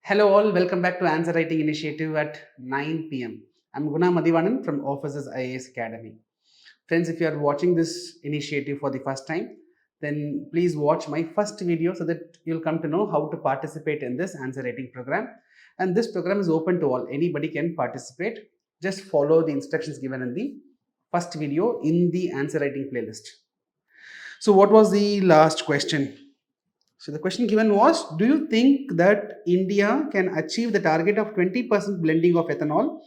Hello all, welcome back to Answer Writing Initiative at 9 p.m. I'm Guna Mathivanan from Officers IAS Academy. Friends, if you are watching this initiative for the first time, then please watch my first video so that you'll come to know how to participate in this answer writing program. And this program is open to all. Anybody can participate. Just follow the instructions given in the first video in the answer writing playlist. So what was the last question? So the question given was, do you think that India can achieve the target of 20% blending of ethanol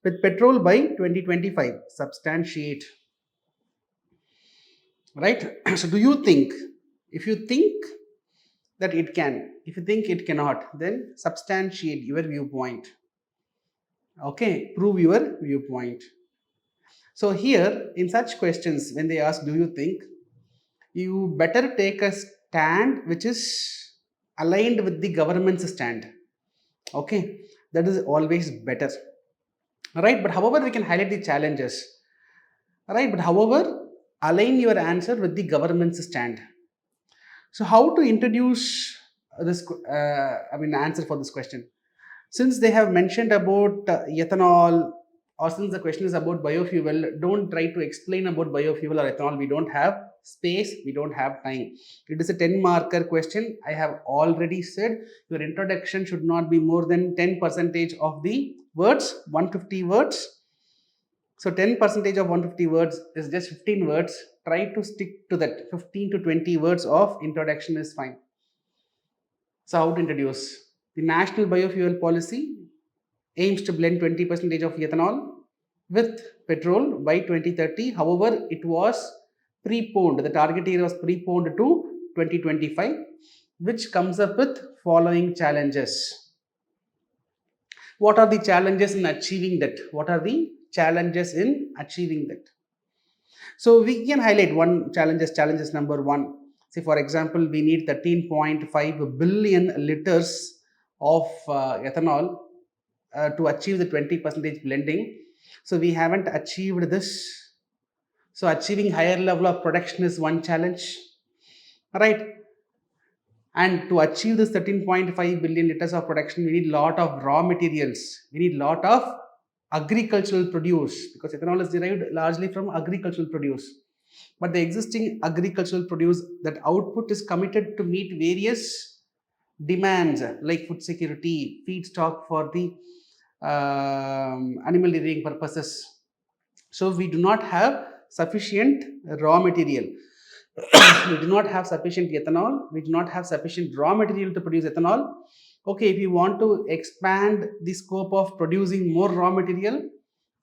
with petrol by 2025? Substantiate. Right? So do you think, if you think that it can, if you think it cannot, then substantiate your viewpoint. Okay, prove your viewpoint. So here, in such questions, when they ask, do you think, you better take a stand which is aligned with the government's stand. Okay, that is always better. Right, but however, we can highlight the challenges. Right, but however, align your answer with the government's stand. So, how to introduce this? Answer for this question. Since they have mentioned about ethanol, or since the question is about biofuel, don't try to explain about biofuel or ethanol. We don't have space, we don't have time. It is a 10 marker question. I have already said your introduction should not be more than 10 percentage of the words, 150 words. So 10 percentage of 150 words is just 15 words. Try to stick to that. 15 to 20 words of introduction is fine. So how to introduce? The National Biofuel Policy aims to blend 20% of ethanol with petrol by 2030. However, it was preponed. The target year was preponed to 2025, which comes up with following challenges. What are the challenges in achieving that? What are the challenges in achieving that? So we can highlight one challenges number one. Say for example, we need 13.5 billion liters of ethanol to achieve the 20% blending. So we haven't achieved this. So achieving higher level of production is one challenge, right? And to achieve this 13.5 billion liters of production, we need lot of raw materials. We need lot of agricultural produce, because ethanol is derived largely from agricultural produce. But the existing agricultural produce, that output is committed to meet various demands like food security, feedstock for the animal rearing purposes. So we do not have sufficient raw material. We do not have sufficient ethanol. We do not have sufficient raw material to produce ethanol. Okay, if you want to expand the scope of producing more raw material,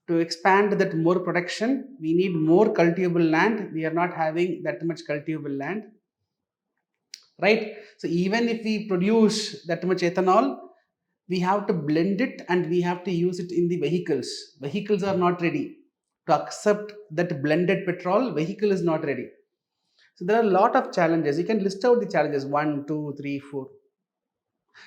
to expand that more production, we need more cultivable land. We are not having that much cultivable land, right? So even if we produce that much ethanol, we have to blend it and we have to use it in the vehicles. Vehicles are not ready to accept that blended petrol. Vehicle is not ready. So there are a lot of challenges. You can list out the challenges 1, 2, 3, 4.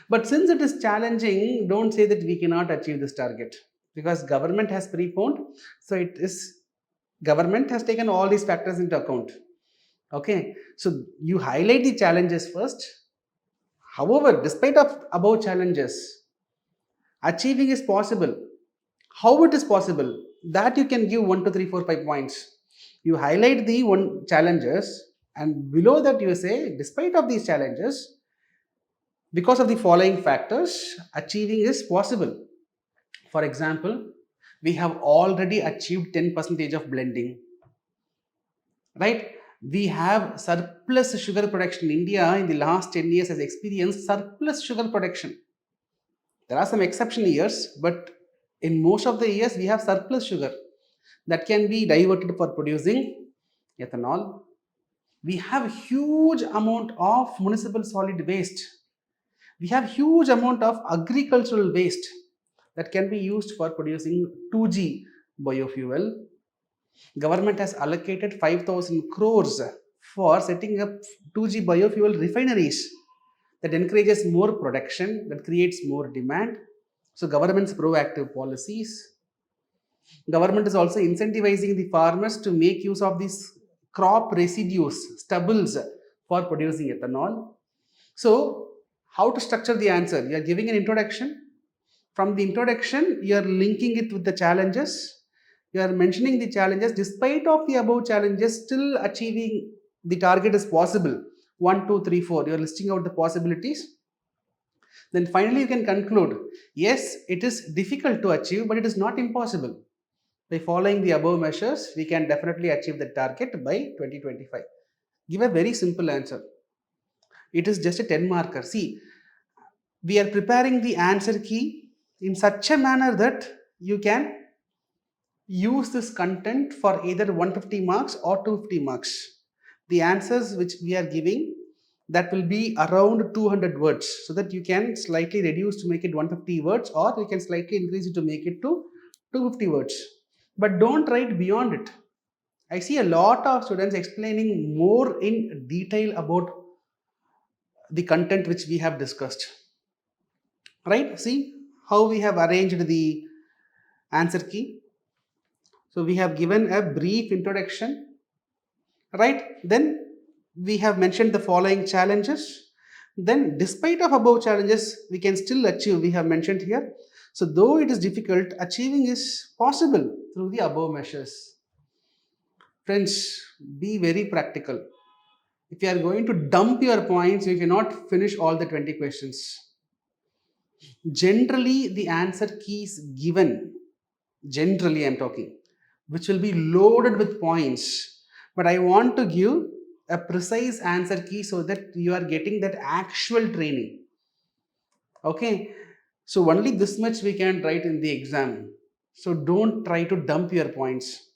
But since it is challenging, don't say that we cannot achieve this target, because government has preponed. So it is, government has taken all these factors into account. Okay, so you highlight the challenges first. However, despite of above challenges, achieving is possible. How it is possible? That you can give 1, 2, 3, 4, 5 points. You highlight the one challenges, and below that you say, despite of these challenges, because of the following factors, achieving is possible. For example, we have already achieved 10% of blending, right? We have surplus sugar production. India in the last 10 years has experienced surplus sugar production. There are some exception years, but in most of the years we have surplus sugar that can be diverted for producing ethanol. We have huge amount of municipal solid waste. We have huge amount of agricultural waste that can be used for producing 2G biofuel. Government has allocated 5,000 crores for setting up 2G biofuel refineries. That encourages more production, that creates more demand. So government's proactive policies. Government is also incentivizing the farmers to make use of these crop residues, stubbles, for producing ethanol. So How to structure the answer? You are giving an introduction. From the introduction, you are linking it with the challenges. You are mentioning the challenges. Despite of the above challenges, still achieving the target is possible. 1, 2, 3, 4. You are listing out the possibilities. Then finally, you can conclude, yes, it is difficult to achieve, but it is not impossible. By following the above measures, we can definitely achieve the target by 2025. Give a very simple answer. It is just a 10 marker. See, we are preparing the answer key in such a manner that you can use this content for either 150 marks or 250 marks. The answers which we are giving, that will be around 200 words, so that you can slightly reduce to make it 150 words, or you can slightly increase it to make it to 250 words. But don't write beyond it. I see a lot of students explaining more in detail about the content which we have discussed. Right? See how we have arranged the answer key. So we have given a brief introduction, right? Then we have mentioned the following challenges. Then, despite of above challenges, we can still achieve. We have mentioned here. So, though it is difficult, achieving is possible through the above measures. Friends, be very practical. If you are going to dump your points, you cannot finish all the 20 questions. Generally, the answer keys given, generally, I'm talking, which will be loaded with points. But I want to give a precise answer key so that you are getting that actual training. Okay, so only this much we can write in the exam. So don't try to dump your points.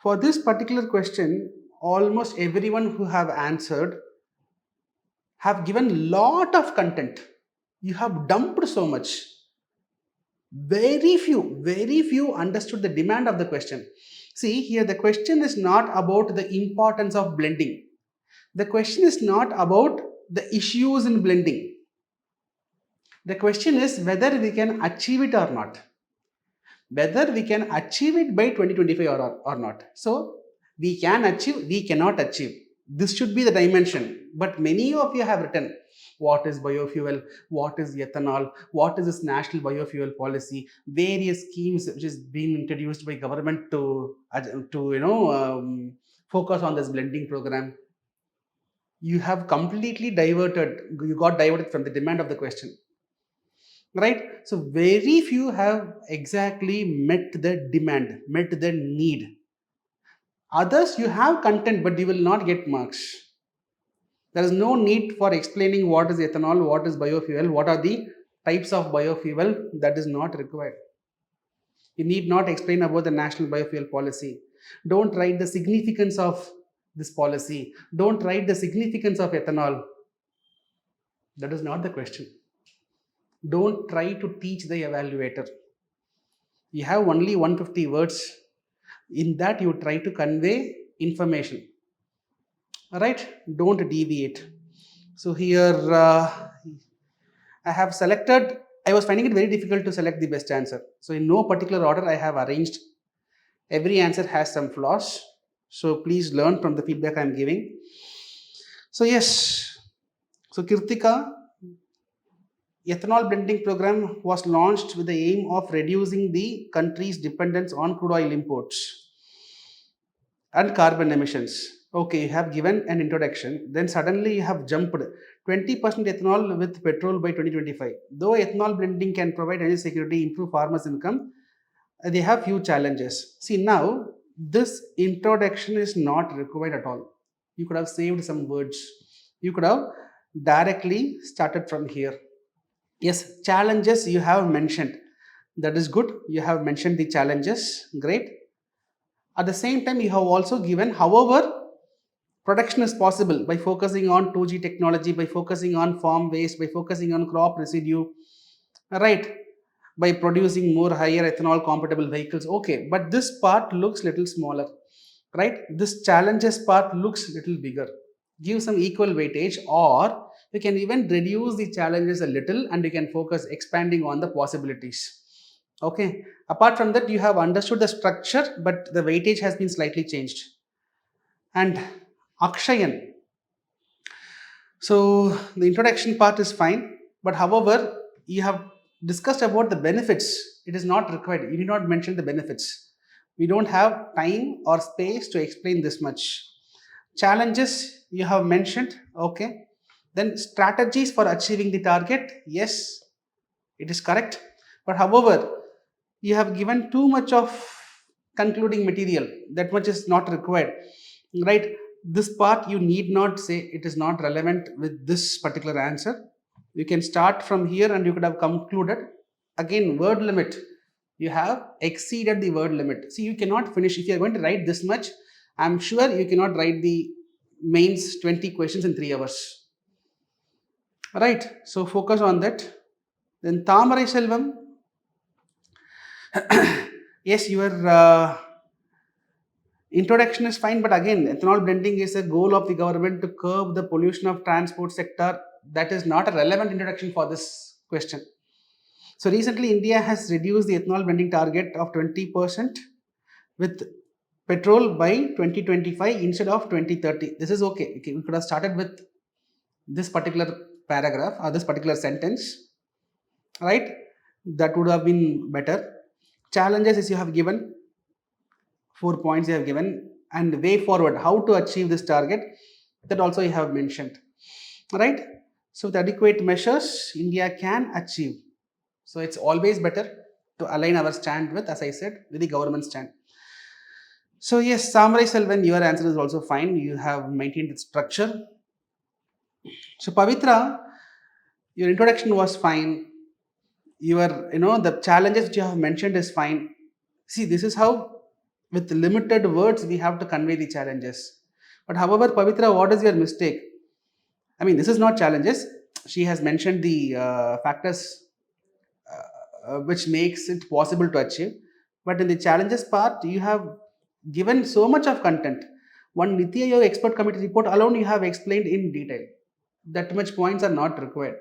For this particular question, almost everyone who have answered have given lot of content. You have dumped so much. Very few understood the demand of the question. See, here the question is not about the importance of blending. The question is not about the issues in blending. The question is whether we can achieve it or not. Whether we can achieve it by 2025 or not. So, we can achieve, we cannot achieve. This should be the dimension. But many of you have written what is biofuel, what is ethanol, what is this national biofuel policy, various schemes which is being introduced by government to focus on this blending program. You have completely diverted, you got diverted from the demand of the question, right? So very few have exactly met the demand, met the need. Others, you have content but you will not get marks. There is no need for explaining what is ethanol, what is biofuel, what are the types of biofuel. That is not required. You need not explain about the national biofuel policy. Don't write the significance of this policy. Don't write the significance of ethanol. That is not the question. Don't try to teach the evaluator. You have only 150 words. In that, you try to convey information. All right? Don't deviate. So here, I have selected, I was finding it very difficult to select the best answer. So in no particular order, I have arranged. Every answer has some flaws. So please learn from the feedback I'm giving. So yes, so Kirtika, ethanol blending program was launched with the aim of reducing the country's dependence on crude oil imports and carbon emissions. Okay, you have given an introduction, then suddenly you have jumped 20% ethanol with petrol by 2025. Though ethanol blending can provide energy security, improve farmers' income, they have few challenges. See, now this introduction is not required at all. You could have saved some words. You could have directly started from here. Yes, challenges you have mentioned. That is good. You have mentioned the challenges. Great. At the same time, you have also given, however, production is possible by focusing on 2G technology, by focusing on farm waste, by focusing on crop residue, right? By producing more higher ethanol compatible vehicles. Okay, but this part looks little smaller, right? This challenges part looks little bigger. Give some equal weightage, or you can even reduce the challenges a little and you can focus expanding on the possibilities. Okay, apart from that, you have understood the structure, but the weightage has been slightly changed. And Akshayan, So the introduction part is fine, but however, you have discussed about the benefits. It is not required. You did not mention the benefits. We don't have time or space to explain this much. Challenges you have mentioned, okay. Then strategies for achieving the target, yes, it is correct. But however, you have given too much of concluding material. That much is not required, right? This part you need not say, it is not relevant with this particular answer. You can start from here and you could have concluded. Again, word limit, you have exceeded the word limit. See, you cannot finish. If you are going to write this much, I'm sure you cannot write the mains 20 questions in 3 hours, right? So focus on that. Then Tamarai Selvam, yes, your introduction is fine, but again, ethanol blending is a goal of the government to curb the pollution of transport sector. That is not a relevant introduction for this question. So recently, India has reduced the ethanol blending target of 20% with petrol by 2025 instead of 2030. This is okay. Okay, we could have started with this particular paragraph or this particular sentence, right? That would have been better. Challenges is you have given 4 points you have given, and way forward how to achieve this target, that also you have mentioned, right? So with adequate measures India can achieve. So it's always better to align our stand with, as I said, with the government stand. So yes, Samurai Selvan, your answer is also fine. You have maintained its structure. So Pavitra, your introduction was fine. Your, the challenges which you have mentioned is fine. See, this is how, with limited words, we have to convey the challenges. But however, Pavitra, what is your mistake? I mean, this is not challenges. She has mentioned the factors which makes it possible to achieve. But in the challenges part, you have given so much of content. One Niti Aayog expert committee report alone you have explained in detail. That much points are not required.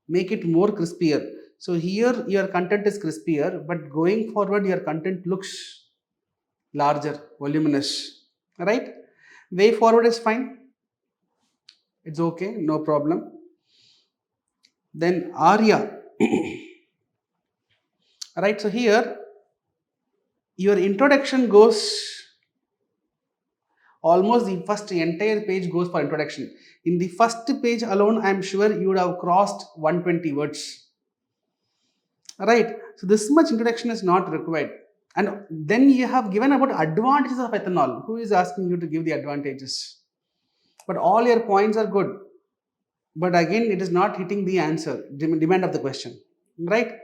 Make it more crispier. So here your content is crispier, but going forward your content looks larger, voluminous, right? Way forward is fine. It's okay, no problem. Then Arya, right? So here your introduction goes almost the first entire page goes for introduction. In the first page alone, I'm sure you would have crossed 120 words, right? So this much introduction is not required. And then you have given about advantages of ethanol. Who is asking you to give the advantages? But all your points are good. But again, it is not hitting the answer, demand of the question, right?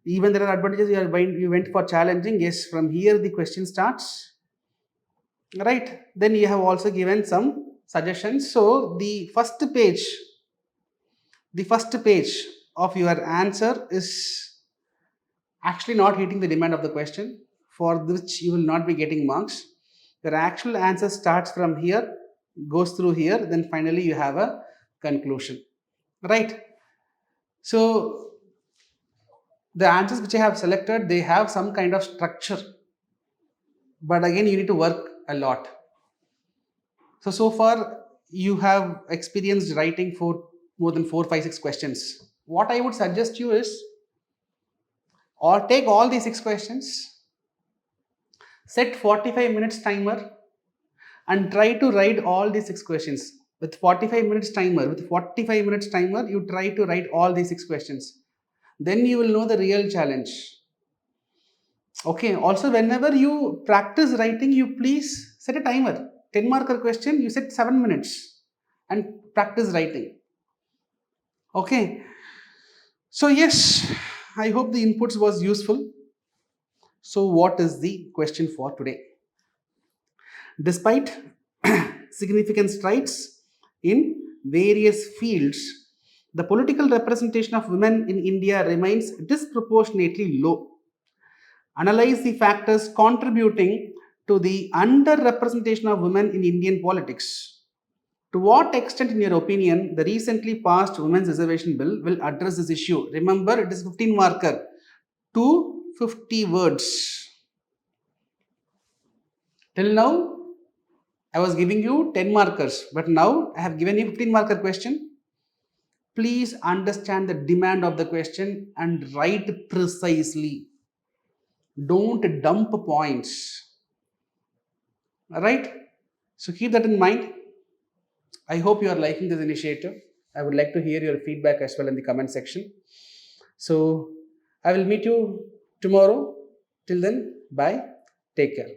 Even there are advantages, you went for challenging. Yes, from here the question starts, right? Then you have also given some suggestions. So the first page of your answer is actually not hitting the demand of the question, for which you will not be getting marks. Your actual answer starts from here, goes through here, then finally you have a conclusion, right? So the answers which I have selected, they have some kind of structure, but again you need to work a lot. So far you have experienced writing for more than 4, 5, 6 questions. What I would suggest you is, or take all these 6 questions, set 45 minutes timer, and try to write all these 6 questions. With 45 minutes timer, you try to write all these 6 questions. Then you will know the real challenge. Okay, also whenever you practice writing, you please set a timer. 10 marker question, you set 7 minutes and practice writing. Okay, so yes, I hope the inputs was useful. So what is the question for today? Despite significant strides in various fields, the political representation of women in India remains disproportionately low. Analyze the factors contributing to the underrepresentation of women in Indian politics. To what extent, in your opinion, the recently passed Women's Reservation Bill will address this issue? Remember, it is 15 marker, 250 words. Till now, I was giving you 10 markers, but now I have given you 15 marker question. Please understand the demand of the question and write precisely. Don't dump points. Alright? So keep that in mind. I hope you are liking this initiative. I would like to hear your feedback as well in the comment section. So I will meet you tomorrow. Till then, bye. Take care.